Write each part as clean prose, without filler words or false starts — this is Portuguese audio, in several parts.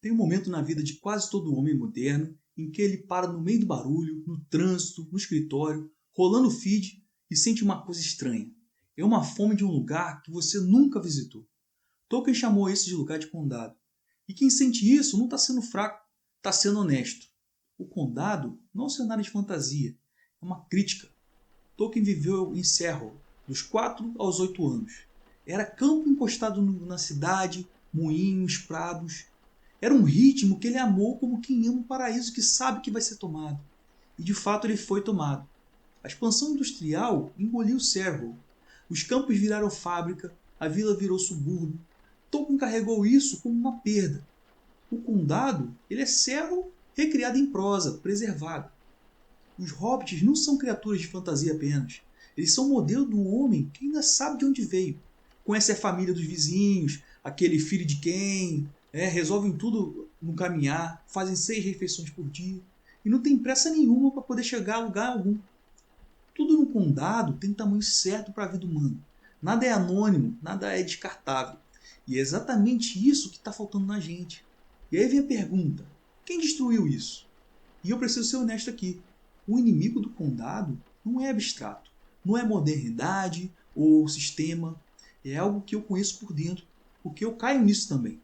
Tem um momento na vida de quase todo homem moderno em que ele para no meio do barulho, no trânsito, no escritório, rolando o feed e sente uma coisa estranha. É uma fome de um lugar que você nunca visitou. Tolkien chamou esse de lugar de condado. E quem sente isso não está sendo fraco, está sendo honesto. O condado não é um cenário de fantasia, é uma crítica. Tolkien viveu em Cerro, dos 4 aos 8 anos. Era campo encostado na cidade, moinhos, prados. Era um ritmo que ele amou como quem ama um paraíso que sabe que vai ser tomado. E de fato ele foi tomado. A expansão industrial engoliu Cerro. Os campos viraram fábrica, a vila virou subúrbio. Tolkien carregou isso como uma perda. O condado, ele é Cerro recriado em prosa, preservado. Os hobbits não são criaturas de fantasia apenas. Eles são modelo do homem que ainda sabe de onde veio. Conhece a família dos vizinhos, aquele filho de quem, resolvem tudo no caminhar, fazem 6 refeições por dia e não tem pressa nenhuma para poder chegar a lugar algum. Tudo no condado tem tamanho certo para a vida humana. Nada é anônimo, nada é descartável. E é exatamente isso que está faltando na gente. E aí vem a pergunta: quem destruiu isso? E eu preciso ser honesto aqui. O inimigo do condado não é abstrato. Não é modernidade ou sistema. É algo que eu conheço por dentro. Porque eu caio nisso também.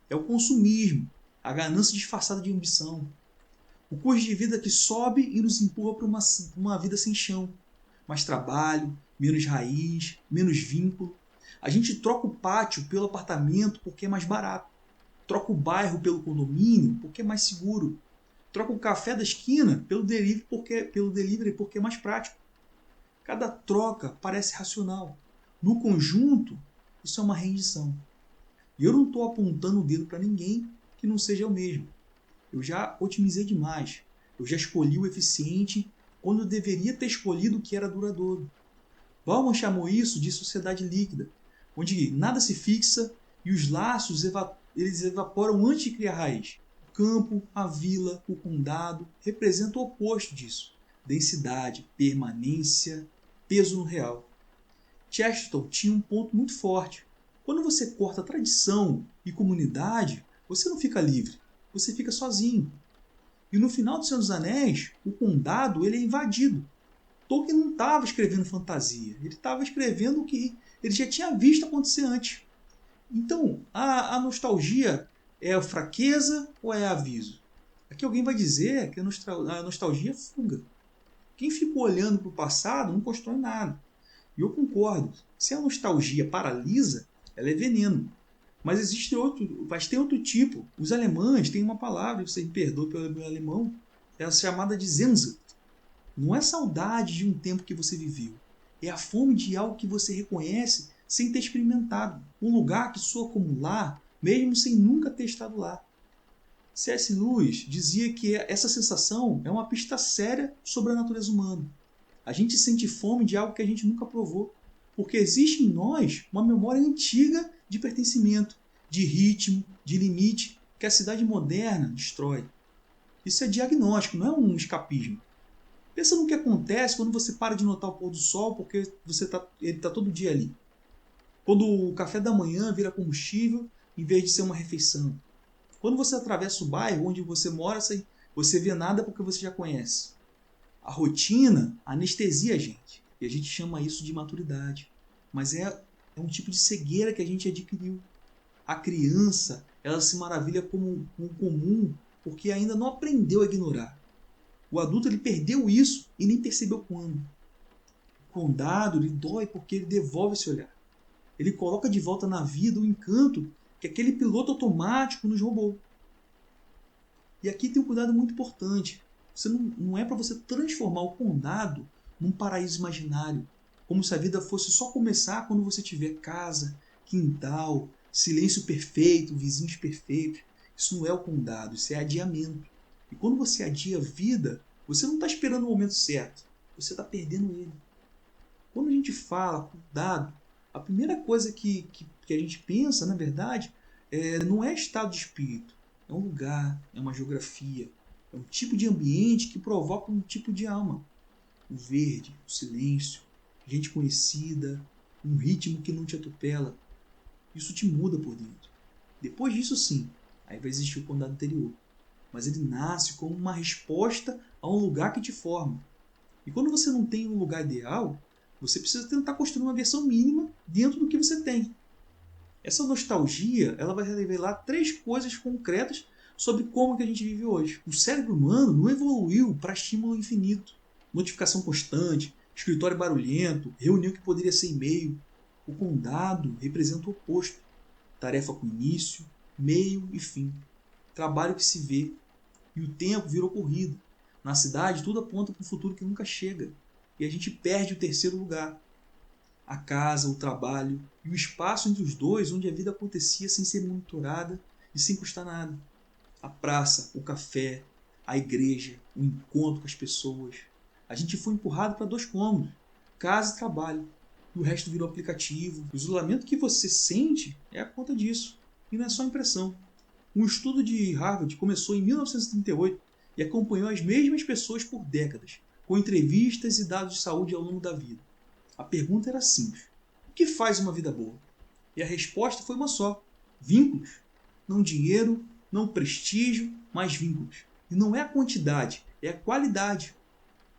É o consumismo. A ganância disfarçada de ambição. O custo de vida que sobe e nos empurra para uma vida sem chão. Mais trabalho, menos raiz, menos vínculo. A gente troca o pátio pelo apartamento porque é mais barato. Troca o bairro pelo condomínio porque é mais seguro. Troca o café da esquina pelo delivery porque é mais prático. Cada troca parece racional. No conjunto, isso é uma rendição. E eu não estou apontando o dedo para ninguém que não seja eu mesmo. Eu já otimizei demais. Eu já escolhi o eficiente quando eu deveria ter escolhido o que era duradouro. Bauman chamou isso de sociedade líquida, onde nada se fixa e os laços eles evaporam antes de criar raiz. O campo, a vila, o condado representam o oposto disso. Densidade, permanência, peso no real. Chesterton tinha um ponto muito forte. Quando você corta tradição e comunidade, você não fica livre, você fica sozinho. E no final do Senhor dos Anéis, o condado ele é invadido. Tolkien não estava escrevendo fantasia, ele estava escrevendo o que ele já tinha visto acontecer antes. Então, a nostalgia é a fraqueza ou é aviso? Aqui alguém vai dizer que a nostalgia é fuga. Quem fica olhando para o passado não constrói nada. E eu concordo. Se a nostalgia paralisa, ela é veneno. Mas tem outro tipo. Os alemães têm uma palavra, você me perdoa pelo meu alemão, é a chamada de Sehnsucht. Não é saudade de um tempo que você viveu. É a fome de algo que você reconhece sem ter experimentado. Um lugar que soa como lar, mesmo sem nunca ter estado lá. C.S. Lewis dizia que essa sensação é uma pista séria sobre a natureza humana. A gente sente fome de algo que a gente nunca provou, porque existe em nós uma memória antiga de pertencimento, de ritmo, de limite, que a cidade moderna destrói. Isso é diagnóstico, não é um escapismo. Pensa no que acontece quando você para de notar o pôr do sol porque ele está todo dia ali. Quando o café da manhã vira combustível em vez de ser uma refeição. Quando você atravessa o bairro onde você mora, você vê nada porque você já conhece. A rotina anestesia a gente. E a gente chama isso de maturidade. Mas é um tipo de cegueira que a gente adquiriu. A criança, ela se maravilha como um comum porque ainda não aprendeu a ignorar. O adulto ele perdeu isso e nem percebeu quando. O condado ele dói porque ele devolve esse olhar. Ele coloca de volta na vida o encanto que aquele piloto automático nos roubou. E aqui tem um cuidado muito importante. Não é para você transformar o condado num paraíso imaginário, como se a vida fosse só começar quando você tiver casa, quintal, silêncio perfeito, vizinhos perfeitos. Isso não é o condado, isso é adiamento. E quando você adia a vida, você não está esperando o momento certo, você está perdendo ele. Quando a gente fala condado, a primeira coisa que a gente pensa, na verdade, não é estado de espírito. É um lugar, é uma geografia, é um tipo de ambiente que provoca um tipo de alma. O verde, o silêncio, gente conhecida, um ritmo que não te atropela. Isso te muda por dentro. Depois disso, sim, aí vai existir o condado interior. Mas ele nasce como uma resposta a um lugar que te forma. E quando você não tem um lugar ideal, você precisa tentar construir uma versão mínima dentro do que você tem. Essa nostalgia, ela vai revelar 3 coisas concretas sobre como que a gente vive hoje. O cérebro humano não evoluiu para estímulo infinito, notificação constante, escritório barulhento, reunião que poderia ser e-mail. O condado representa o oposto. Tarefa com início, meio e fim. Trabalho que se vê. E o tempo virou corrida. Na cidade, tudo aponta para um futuro que nunca chega. E a gente perde o terceiro lugar. A casa, o trabalho e o espaço entre os dois onde a vida acontecia sem ser monitorada e sem custar nada. A praça, o café, a igreja, o encontro com as pessoas. A gente foi empurrado para 2 cômodos, casa e trabalho. E o resto virou aplicativo. O isolamento que você sente é a conta disso. E não é só impressão. Um estudo de Harvard começou em 1938 e acompanhou as mesmas pessoas por décadas, com entrevistas e dados de saúde ao longo da vida. A pergunta era simples: o que faz uma vida boa? E a resposta foi uma só: vínculos. Não dinheiro, não prestígio, mas vínculos. E não é a quantidade, é a qualidade.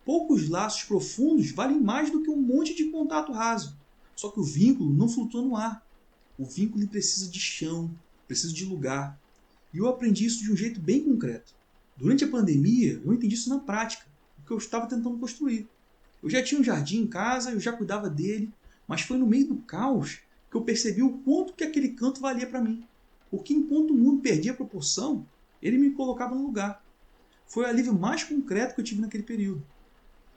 Poucos laços profundos valem mais do que um monte de contato raso. Só que o vínculo não flutua no ar. O vínculo precisa de chão, precisa de lugar. E eu aprendi isso de um jeito bem concreto. Durante a pandemia, eu entendi isso na prática, o que eu estava tentando construir. Eu já tinha um jardim em casa, eu já cuidava dele, mas foi no meio do caos que eu percebi o quanto que aquele canto valia para mim. Porque enquanto o mundo perdia a proporção, ele me colocava no lugar. Foi o alívio mais concreto que eu tive naquele período.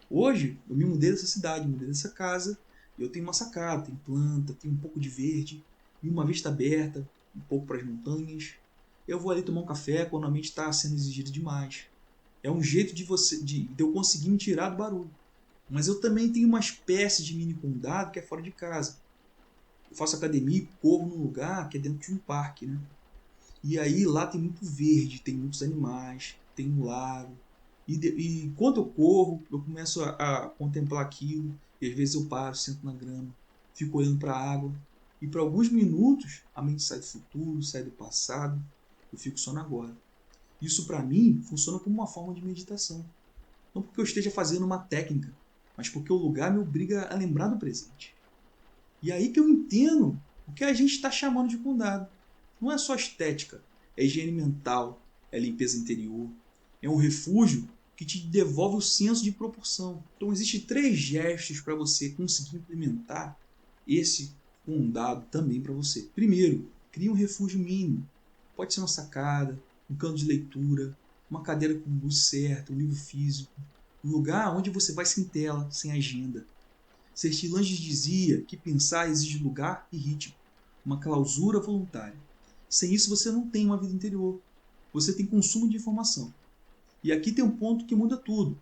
Hoje, eu me mudei dessa cidade, mudei dessa casa, e eu tenho uma sacada, tem planta, tem um pouco de verde, e uma vista aberta, um pouco para as montanhas. Eu vou ali tomar um café quando a mente está sendo exigida demais. É um jeito de eu conseguir me tirar do barulho. Mas eu também tenho uma espécie de mini condado que é fora de casa. Eu faço academia e corro num lugar que é dentro de um parque, né? E aí lá tem muito verde, tem muitos animais, tem um lago. E enquanto eu corro, eu começo a contemplar aquilo. E às vezes eu paro, sento na grama, fico olhando para a água. E por alguns minutos a mente sai do futuro, sai do passado. Eu fico só no agora. Isso para mim funciona como uma forma de meditação. Não porque eu esteja fazendo uma técnica, mas porque o lugar me obriga a lembrar do presente. E aí que eu entendo o que a gente está chamando de condado. Não é só estética, é higiene mental, é limpeza interior, é um refúgio que te devolve o senso de proporção. Então existem 3 gestos para você conseguir implementar esse condado também para você. Primeiro, crie um refúgio mínimo. Pode ser uma sacada, um canto de leitura, uma cadeira com luz certa, um livro físico, um lugar onde você vai sem tela, sem agenda. Sertilanges dizia que pensar exige lugar e ritmo, uma clausura voluntária. Sem isso você não tem uma vida interior, você tem consumo de informação. E aqui tem um ponto que muda tudo.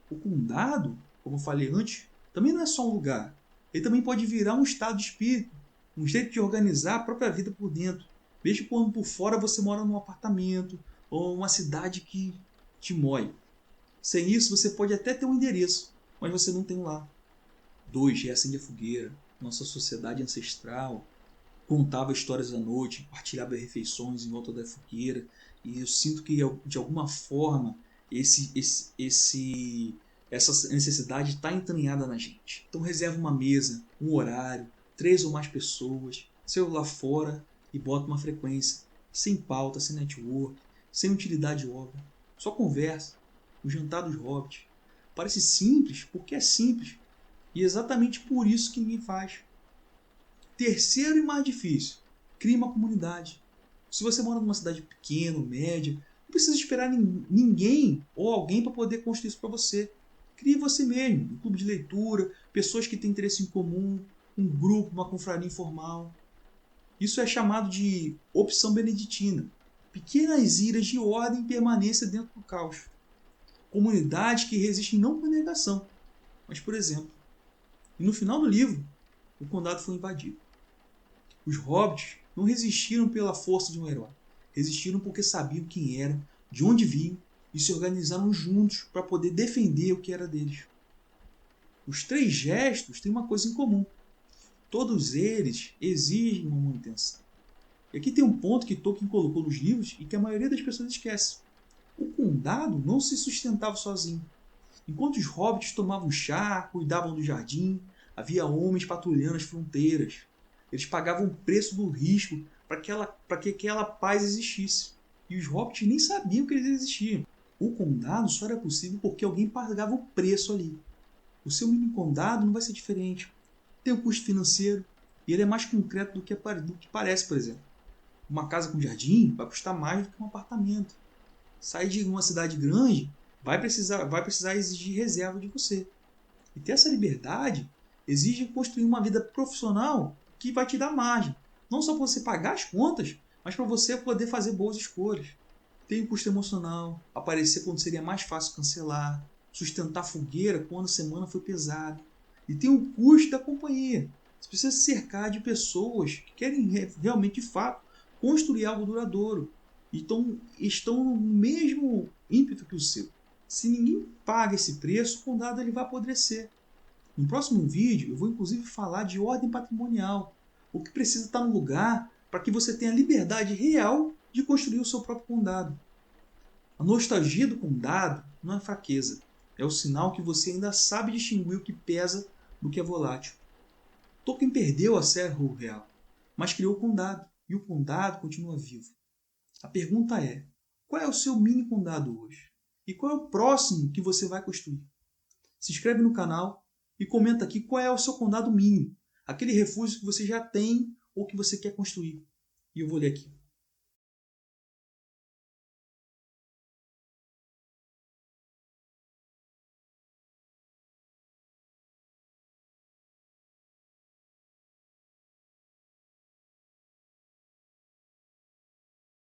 O condado, como eu falei antes, também não é só um lugar. Ele também pode virar um estado de espírito, um jeito de organizar a própria vida por dentro. Mesmo quando por fora você mora num apartamento ou uma cidade que te moe. Sem isso você pode até ter um endereço, mas você não tem um lar. 2. Reacende a fogueira. Nossa sociedade ancestral contava histórias à noite, partilhava refeições em volta da fogueira. E eu sinto que de alguma forma essa necessidade está entranhada na gente. Então reserva uma mesa, um horário, 3 ou mais pessoas, celular fora e bota uma frequência, sem pauta, sem network, sem utilidade óbvia. Só conversa, o jantar dos hobbits. Parece simples porque é simples. E é exatamente por isso que ninguém faz. Terceiro e mais difícil, crie uma comunidade. Se você mora numa cidade pequena ou média, não precisa esperar ninguém ou alguém para poder construir isso para você. Crie você mesmo, um clube de leitura, pessoas que têm interesse em comum, um grupo, uma confraria informal. Isso é chamado de opção beneditina. Pequenas ilhas de ordem e permanência dentro do caos. Comunidades que resistem não por negação, mas por exemplo. E no final do livro, o condado foi invadido. Os hobbits não resistiram pela força de um herói. Resistiram porque sabiam quem eram, de onde vinham e se organizaram juntos para poder defender o que era deles. Os 3 gestos têm uma coisa em comum. Todos eles exigem uma manutenção. E aqui tem um ponto que Tolkien colocou nos livros e que a maioria das pessoas esquece. O condado não se sustentava sozinho. Enquanto os hobbits tomavam chá, cuidavam do jardim, havia homens patrulhando as fronteiras. Eles pagavam o preço do risco para que aquela paz existisse. E os hobbits nem sabiam que eles existiam. O condado só era possível porque alguém pagava o preço ali. O seu mini condado não vai ser diferente. Tem um custo financeiro e ele é mais concreto do que parece, por exemplo. Uma casa com jardim vai custar mais do que um apartamento. Sair de uma cidade grande vai precisar exigir reserva de você. E ter essa liberdade exige construir uma vida profissional que vai te dar margem. Não só para você pagar as contas, mas para você poder fazer boas escolhas. Tem o custo emocional, aparecer quando seria mais fácil cancelar, sustentar fogueira quando a semana foi pesada. E tem o custo da companhia. Você precisa se cercar de pessoas que querem realmente, de fato, construir algo duradouro. Então, estão no mesmo ímpeto que o seu. Se ninguém paga esse preço, o condado ele vai apodrecer. No próximo vídeo, eu vou inclusive falar de ordem patrimonial. O que precisa estar no lugar para que você tenha liberdade real de construir o seu próprio condado. A nostalgia do condado não é fraqueza. É o sinal que você ainda sabe distinguir o que pesa do que é volátil. Tolkien perdeu a Serra Real, mas criou o condado. E o condado continua vivo. A pergunta é, qual é o seu mini condado hoje? E qual é o próximo que você vai construir? Se inscreve no canal e comenta aqui qual é o seu condado mínimo. Aquele refúgio que você já tem ou que você quer construir. E eu vou ler aqui.